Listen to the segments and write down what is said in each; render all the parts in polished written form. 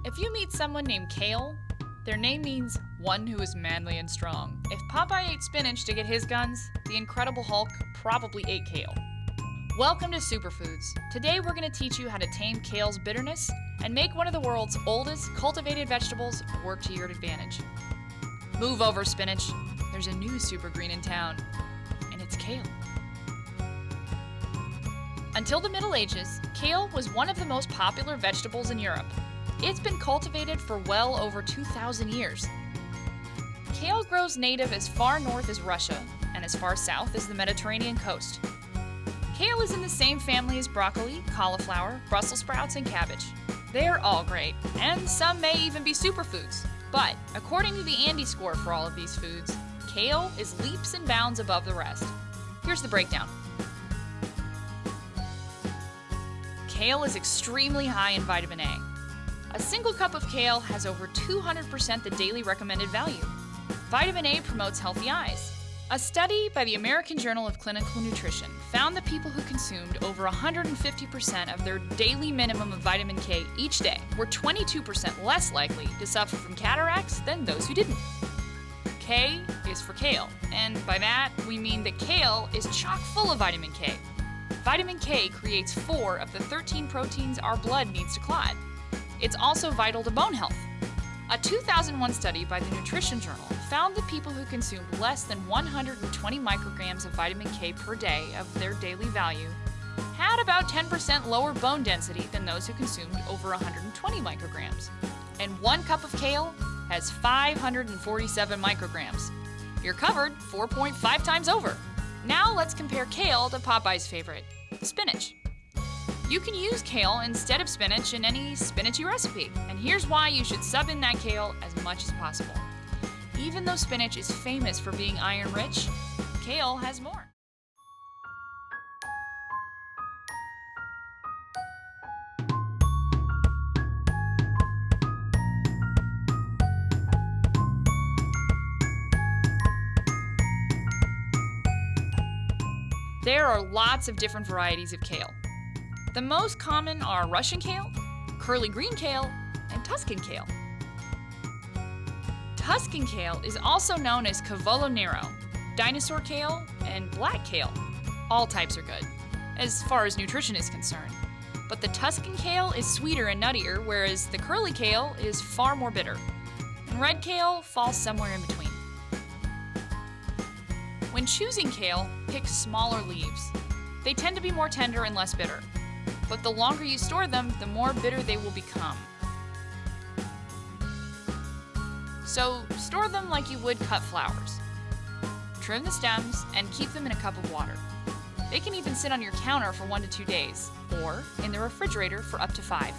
If you meet someone named Kale, their name means one who is manly and strong. If Popeye ate spinach to get his guns, the Incredible Hulk probably ate kale. Welcome to Superfoods. Today we're going to teach you how to tame kale's bitterness and make one of the world's oldest cultivated vegetables work to your advantage. Move over, spinach. There's a new supergreen in town, and it's kale. Until the Middle Ages, kale was one of the most popular vegetables in Europe. It's been cultivated for well over 2,000 years. Kale grows native as far north as Russia and as far south as the Mediterranean coast. Kale is in the same family as broccoli, cauliflower, Brussels sprouts, and cabbage. They're all great, and some may even be superfoods. But according to the Andy score for all of these foods, kale is leaps and bounds above the rest. Here's the breakdown. Kale is extremely high in vitamin A. A single cup of kale has over 200% the daily recommended value. Vitamin A promotes healthy eyes. A study by the American Journal of Clinical Nutrition found that people who consumed over 150% of their daily minimum of vitamin K each day were 22% less likely to suffer from cataracts than those who didn't. K is for kale, and by that we mean that kale is chock full of vitamin K. Vitamin K creates 4 of the 13 proteins our blood needs to clot. It's also vital to bone health. A 2001 study by the Nutrition Journal found that people who consumed less than 120 micrograms of vitamin K per day of their daily value had about 10% lower bone density than those who consumed over 120 micrograms. And 1 cup of kale has 547 micrograms. You're covered 4.5 times over. Now let's compare kale to Popeye's favorite, spinach. You can use kale instead of spinach in any spinachy recipe, and here's why you should sub in that kale as much as possible. Even though spinach is famous for being iron-rich, kale has more. There are lots of different varieties of kale. The most common are Russian kale, curly green kale, and Tuscan kale. Tuscan kale is also known as Cavolo Nero, dinosaur kale, and black kale. All types are good, as far as nutrition is concerned. But the Tuscan kale is sweeter and nuttier, whereas the curly kale is far more bitter. And red kale falls somewhere in between. When choosing kale, pick smaller leaves. They tend to be more tender and less bitter. But the longer you store them, the more bitter they will become. So store them like you would cut flowers. Trim the stems and keep them in a cup of water. They can even sit on your counter for 1 to 2 days, or in the refrigerator for up to 5.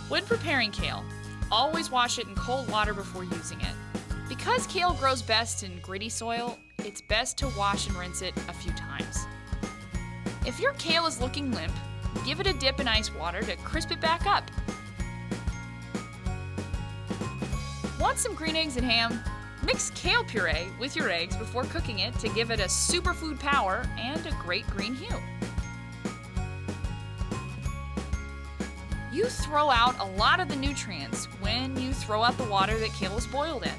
When preparing kale, always wash it in cold water before using it. Because kale grows best in gritty soil, it's best to wash and rinse it a few times. If your kale is looking limp, give it a dip in ice water to crisp it back up. Want some green eggs and ham? Mix kale puree with your eggs before cooking it to give it a superfood power and a great green hue. You throw out a lot of the nutrients when you throw out the water that kale is boiled in.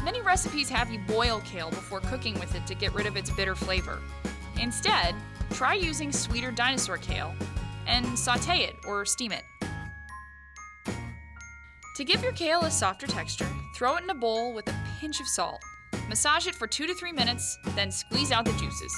Many recipes have you boil kale before cooking with it to get rid of its bitter flavor. Instead, try using sweeter dinosaur kale and sautée it or steam it. To give your kale a softer texture, throw it in a bowl with a pinch of salt. Massage it for 2 to 3 minutes, then squeeze out the juices.